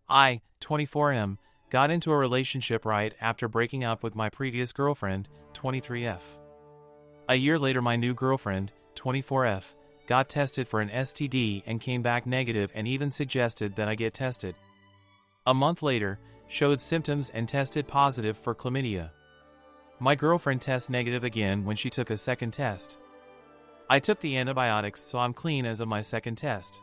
I, 24M, got into a relationship right after breaking up with my previous girlfriend, 23F. A year later, my new girlfriend, 24F, got tested for an STD and came back negative and even suggested that I get tested. A month later, showed symptoms and tested positive for chlamydia. My girlfriend tested negative again when she took a second test. I took the antibiotics, so I'm clean as of my second test.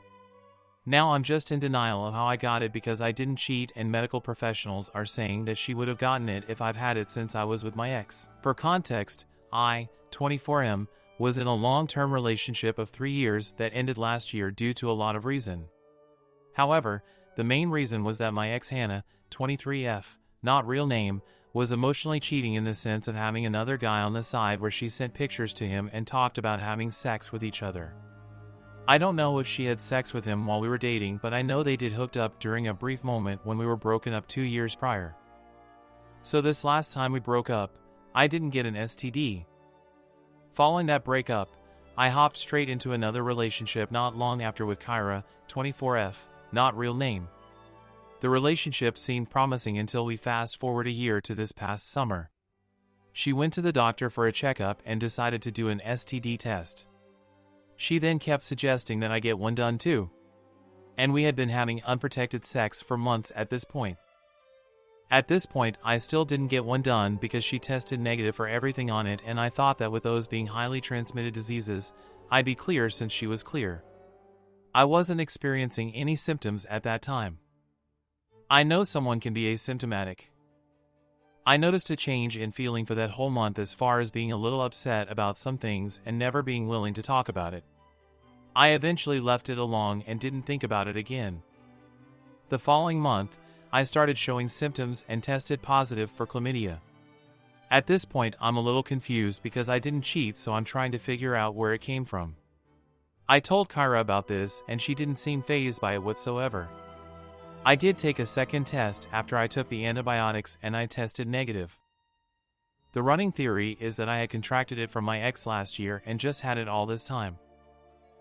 Now I'm just in denial of how I got it because I didn't cheat, and medical professionals are saying that she would have gotten it if I've had it since I was with my ex. For context, I, 24M, was in a long-term relationship of 3 years that ended last year due to a lot of reason. However, the main reason was that my ex Hannah, 23F, not real name, was emotionally cheating in the sense of having another guy on the side where she sent pictures to him and talked about having sex with each other. I don't know if she had sex with him while we were dating, but I know they did hooked up during a brief moment when we were broken up 2 years prior. So this last time we broke up, I didn't get an STD. Following that breakup, I hopped straight into another relationship not long after with Kyra, 24F, not real name. The relationship seemed promising until we fast forward a year to this past summer. She went to the doctor for a checkup and decided to do an STD test. She then kept suggesting that I get one done too. And we had been having unprotected sex for months at this point. At this point, I still didn't get one done because she tested negative for everything on it, and I thought that with those being highly transmitted diseases, I'd be clear since she was clear. I wasn't experiencing any symptoms at that time. I know someone can be asymptomatic. I noticed a change in feeling for that whole month as far as being a little upset about some things and never being willing to talk about it. I eventually left it alone and didn't think about it again. The following month, I started showing symptoms and tested positive for chlamydia. At this point, I'm a little confused because I didn't cheat, so I'm trying to figure out where it came from. I told Kyra about this and she didn't seem fazed by it whatsoever. I did take a second test after I took the antibiotics and I tested negative. The running theory is that I had contracted it from my ex last year and just had it all this time.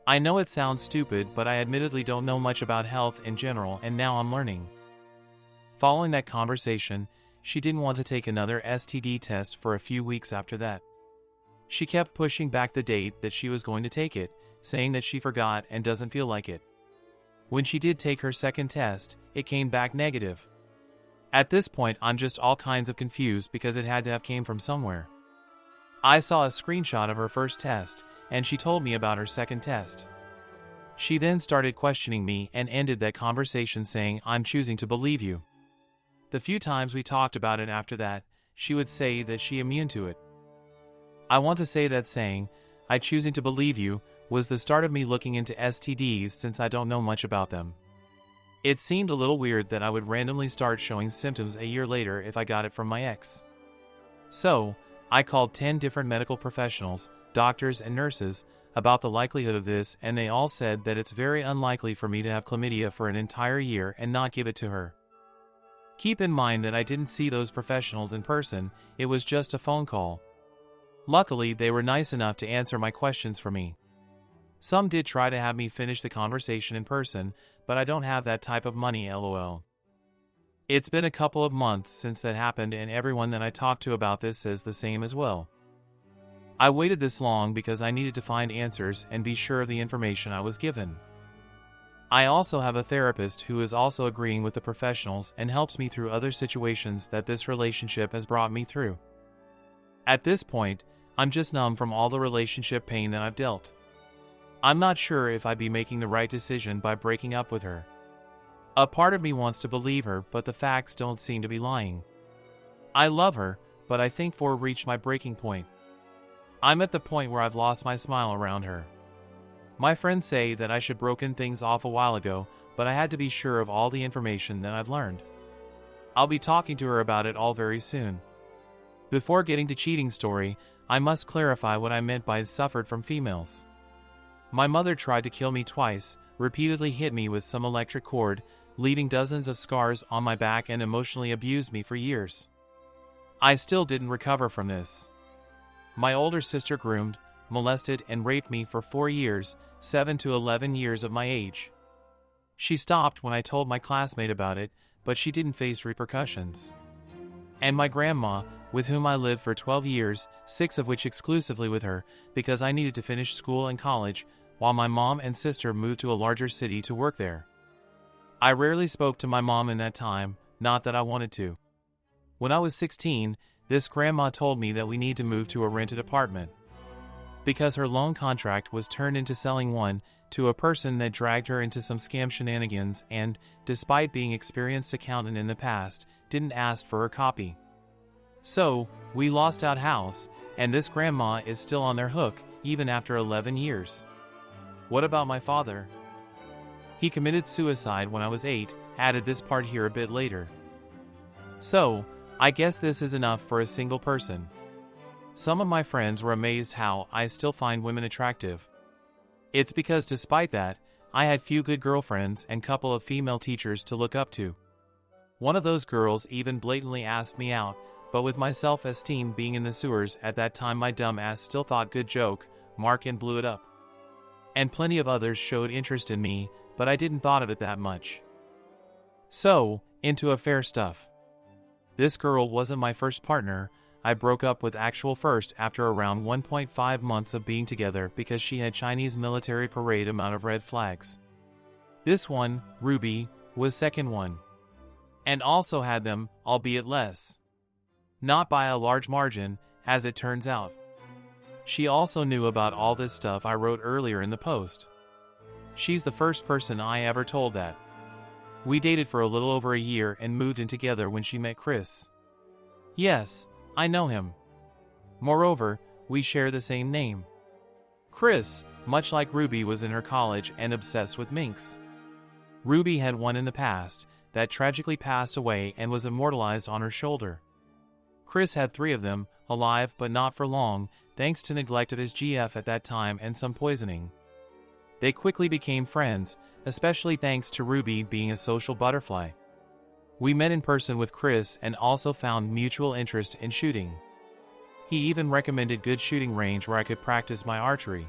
I know it sounds stupid, but I admittedly don't know much about health in general, and now I'm learning. Following that conversation, she didn't want to take another STD test for a few weeks after that. She kept pushing back the date that she was going to take it, saying that she forgot and doesn't feel like it. When she did take her second test, it came back negative. At this point, I'm just all kinds of confused because it had to have came from somewhere. I saw a screenshot of her first test, and she told me about her second test. She then started questioning me and ended that conversation saying, "I'm choosing to believe you." The few times we talked about it after that, she would say that she immune to it. I want to say that saying, "I choosing to believe you," was the start of me looking into STDs since I don't know much about them. It seemed a little weird that I would randomly start showing symptoms a year later if I got it from my ex. So, I called 10 different medical professionals, doctors and nurses, about the likelihood of this, and they all said that it's very unlikely for me to have chlamydia for an entire year and not give it to her. Keep in mind that I didn't see those professionals in person, it was just a phone call. Luckily, they were nice enough to answer my questions for me. Some did try to have me finish the conversation in person, but I don't have that type of money, lol. It's been a couple of months since that happened, and everyone that I talked to about this says the same as well. I waited this long because I needed to find answers and be sure of the information I was given. I also have a therapist who is also agreeing with the professionals and helps me through other situations that this relationship has brought me through. At this point, I'm just numb from all the relationship pain that I've dealt. I'm not sure if I'd be making the right decision by breaking up with her. A part of me wants to believe her, but the facts don't seem to be lying. I love her, but I think I've reached my breaking point. I'm at the point where I've lost my smile around her. My friends say that I should broken things off a while ago, but I had to be sure of all the information that I've learned. I'll be talking to her about it all very soon. Before getting to cheating story, I must clarify what I meant by suffered from females. My mother tried to kill me twice, repeatedly hit me with some electric cord, leaving dozens of scars on my back, and emotionally abused me for years. I still didn't recover from this. My older sister groomed, molested, and raped me for 4 years, 7 to 11 years of my age. She stopped when I told my classmate about it, but she didn't face repercussions. And my grandma, with whom I lived for 12 years, 6 of which exclusively with her, because I needed to finish school and college, while my mom and sister moved to a larger city to work there. I rarely spoke to my mom in that time, not that I wanted to. When I was 16, this grandma told me that we need to move to a rented apartment, because her loan contract was turned into selling one to a person that dragged her into some scam shenanigans and, despite being experienced accountant in the past, didn't ask for her copy. So, we lost our house, and this grandma is still on their hook, even after 11 years. What about my father? He committed suicide when I was 8, added this part here a bit later. So, I guess this is enough for a single person. Some of my friends were amazed how I still find women attractive. It's because despite that, I had few good girlfriends and couple of female teachers to look up to. One of those girls even blatantly asked me out, but with my self-esteem being in the sewers at that time, my dumb ass still thought good joke, mark, and blew it up. And plenty of others showed interest in me, but I didn't thought of it that much. So, into affair stuff. This girl wasn't my first partner. I broke up with actual first after around 1.5 months of being together because she had Chinese military parade amount of red flags. This one, Ruby, was second one. And also had them, albeit less. Not by a large margin, as it turns out. She also knew about all this stuff I wrote earlier in the post. She's the first person I ever told that. We dated for a little over a year and moved in together when she met Chris. Yes, I know him. Moreover, we share the same name. Chris, much like Ruby, was in her college and obsessed with minks. Ruby had one in the past that tragically passed away and was immortalized on her shoulder. Chris had 3 of them, alive but not for long, thanks to neglect of his GF at that time and some poisoning. They quickly became friends, especially thanks to Ruby being a social butterfly. We met in person with Chris and also found mutual interest in shooting. He even recommended good shooting range where I could practice my archery.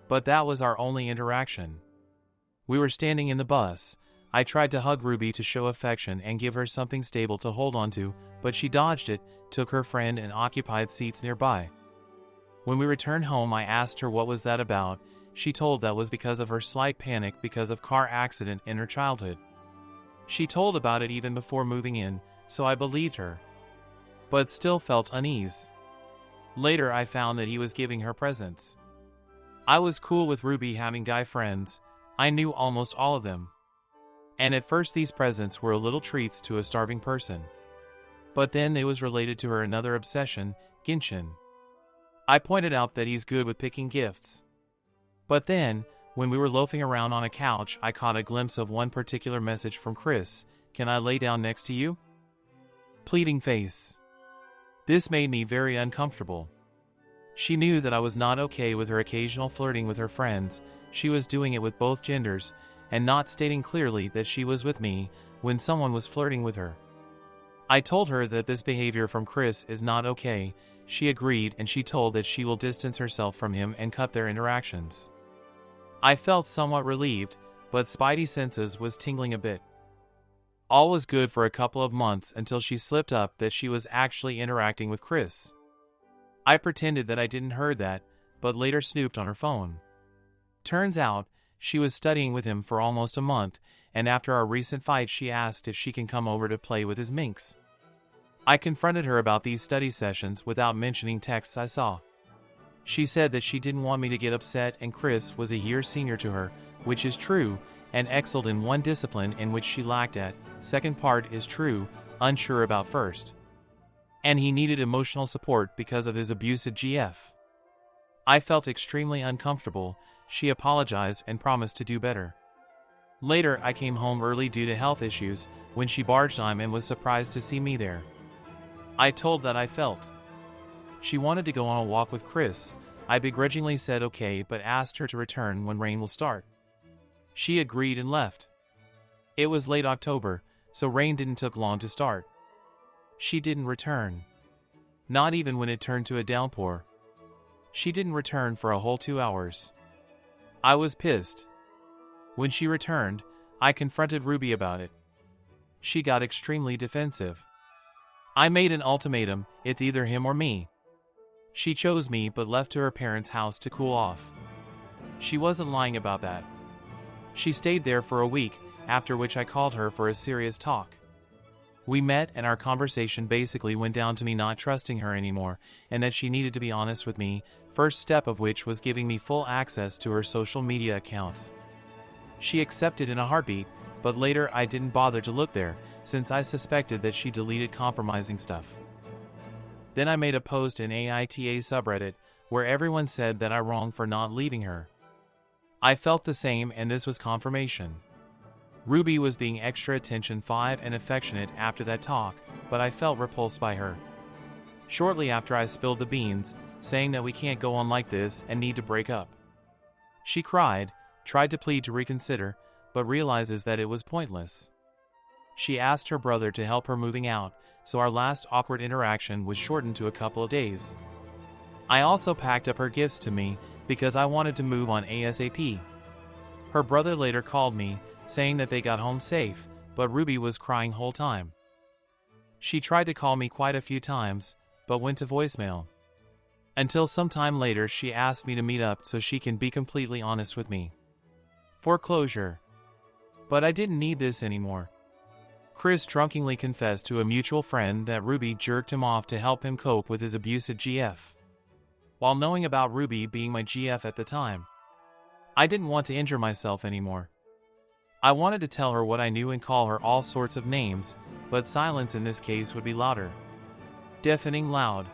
But that was our only interaction. We were standing in the bus. I tried to hug Ruby to show affection and give her something stable to hold onto, but she dodged it, took her friend and occupied seats nearby. When we returned home, I asked her what was that about. She told that was because of her slight panic because of car accident in her childhood. She told about it even before moving in, so I believed her, but still felt unease. Later, I found that he was giving her presents. I was cool with Ruby having guy friends. I knew almost all of them. And at first these presents were little treats to a starving person. But then it was related to her another obsession, Genshin. I pointed out that he's good with picking gifts. But then, when we were loafing around on a couch, I caught a glimpse of one particular message from Chris. Can I lay down next to you? Pleading face. This made me very uncomfortable. She knew that I was not okay with her occasional flirting with her friends. She was doing it with both genders, and not stating clearly that she was with me when someone was flirting with her. I told her that this behavior from Chris is not okay. She agreed, and she told that she will distance herself from him and cut their interactions. I felt somewhat relieved, but Spidey senses was tingling a bit. All was good for a couple of months until she slipped up that she was actually interacting with Chris. I pretended that I didn't heard that, but later snooped on her phone. Turns out, she was studying with him for almost a month, and after our recent fight she asked if she can come over to play with his minks. I confronted her about these study sessions without mentioning texts I saw. She said that she didn't want me to get upset and Chris was a year senior to her, which is true, and excelled in one discipline in which she lacked at. Second part is true, unsure about first. And he needed emotional support because of his abusive GF. I felt extremely uncomfortable. She apologized and promised to do better. Later, I came home early due to health issues when she barged on and was surprised to see me there. I told that I felt. She wanted to go on a walk with Chris. I begrudgingly said okay, but asked her to return when rain will start. She agreed and left. It was late October, so rain didn't take long to start. She didn't return. Not even when it turned to a downpour. She didn't return for a whole 2 hours. I was pissed. When she returned, I confronted Ruby about it. she got extremely defensive. I made an ultimatum, it's either him or me. She chose me but left to her parents' house to cool off. She wasn't lying about that. She stayed there for a week, after which I called her for a serious talk. We met and our conversation basically went down to me not trusting her anymore and that she needed to be honest with me, first step of which was giving me full access to her social media accounts. She accepted in a heartbeat, but later I didn't bother to look there, since I suspected that she deleted compromising stuff. Then I made a post in AITA subreddit where everyone said that I wronged for not leaving her. I felt the same and this was confirmation. Ruby was being extra attention-five and affectionate after that talk, but I felt repulsed by her. Shortly after I spilled the beans, saying that we can't go on like this and need to break up. She cried, tried to plead to reconsider, but realizes that it was pointless. She asked her brother to help her moving out, so our last awkward interaction was shortened to a couple of days. I also packed up her gifts to me because I wanted to move on ASAP. Her brother later called me, saying that they got home safe, but Ruby was crying whole time. She tried to call me quite a few times, but went to voicemail. Until some time later she asked me to meet up so she can be completely honest with me. For closure. But I didn't need this anymore. Chris drunkenly confessed to a mutual friend that Ruby jerked him off to help him cope with his abusive GF. While knowing about Ruby being my GF at the time, I didn't want to injure myself anymore. I wanted to tell her what I knew and call her all sorts of names, but silence in this case would be louder. Deafening loud.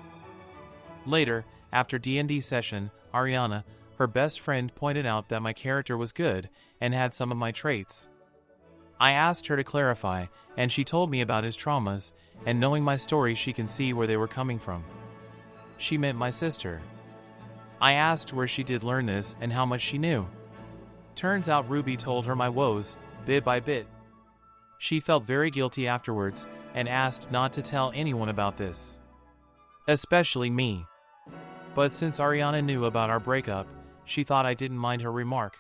Later, after D&D session, Ariana, her best friend, pointed out that my character was good and had some of my traits. I asked her to clarify, and she told me about his traumas, and knowing my story she can see where they were coming from. She meant my sister. I asked where she did learn this and how much she knew. Turns out Ruby told her my woes, bit by bit. She felt very guilty afterwards, and asked not to tell anyone about this. Especially me. But since Ariana knew about our breakup, she thought I didn't mind her remark.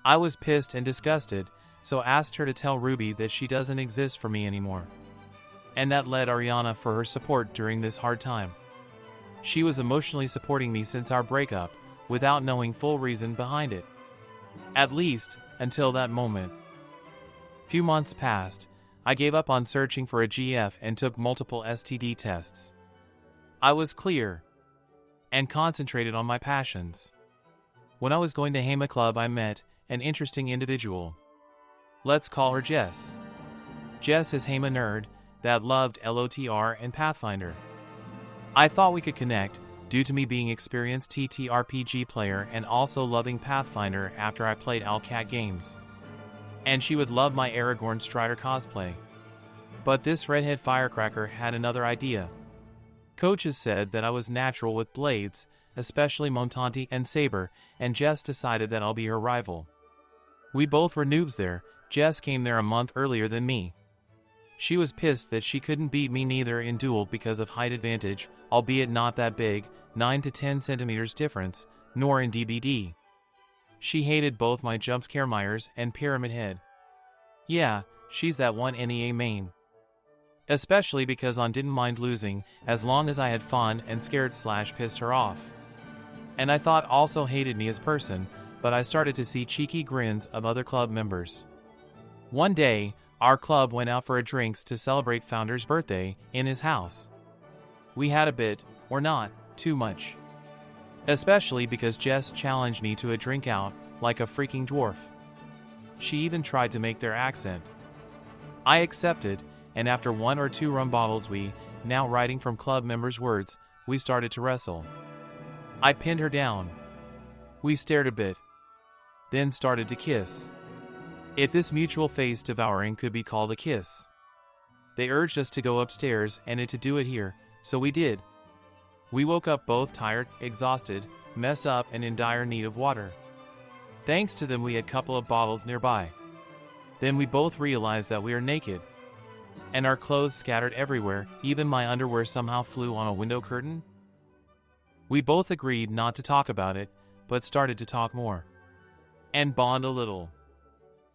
I was pissed and disgusted, so asked her to tell Ruby that she doesn't exist for me anymore. And that led Ariana for her support during this hard time. She was emotionally supporting me since our breakup, without knowing full reason behind it. At least, until that moment. Few months passed, I gave up on searching for a GF and took multiple STD tests. I was clear, and concentrated on my passions. When I was going to Hema Club I met an interesting individual. Let's call her Jess. Jess is Hema nerd that loved LOTR and Pathfinder. I thought we could connect, due to me being experienced TTRPG player and also loving Pathfinder after I played Alcat games. And she would love my Aragorn Strider cosplay. But this redhead firecracker had another idea. Coaches said that I was natural with blades, especially Montanti and Saber, and Jess decided that I'll be her rival. We both were noobs there. Jess came there a month earlier than me. She was pissed that she couldn't beat me neither in duel because of height advantage, albeit not that big, 9 to 10 centimeters difference, nor in DBD. She hated both my jumpscare Myers and Pyramid Head. Yeah, she's that one NEA main. Especially because I didn't mind losing, as long as I had fun and scared/pissed her off. And I thought also hated me as person, but I started to see cheeky grins of other club members. One day, our club went out for a drinks to celebrate Founder's birthday in his house. We had a bit, or not, too much. Especially because Jess challenged me to a drink out, like a freaking dwarf. She even tried to make their accent. I accepted, and after 1 or 2 rum bottles we, now writing from club members' words, we started to wrestle. I pinned her down. We stared a bit. Then started to kiss. If this mutual face devouring could be called a kiss. They urged us to go upstairs and to do it here, so we did. We woke up both tired, exhausted, messed up and in dire need of water. Thanks to them we had a couple of bottles nearby. Then we both realized that we are naked. And our clothes scattered everywhere, even my underwear somehow flew on a window curtain. We both agreed not to talk about it, but started to talk more. And bond a little.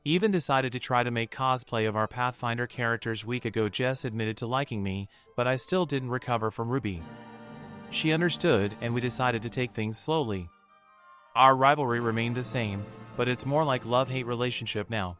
Even decided to try to make cosplay of our Pathfinder characters. Week ago Jess admitted to liking me, but I still didn't recover from Ruby. She understood, and we decided to take things slowly. Our rivalry remained the same, but it's more like love-hate relationship now.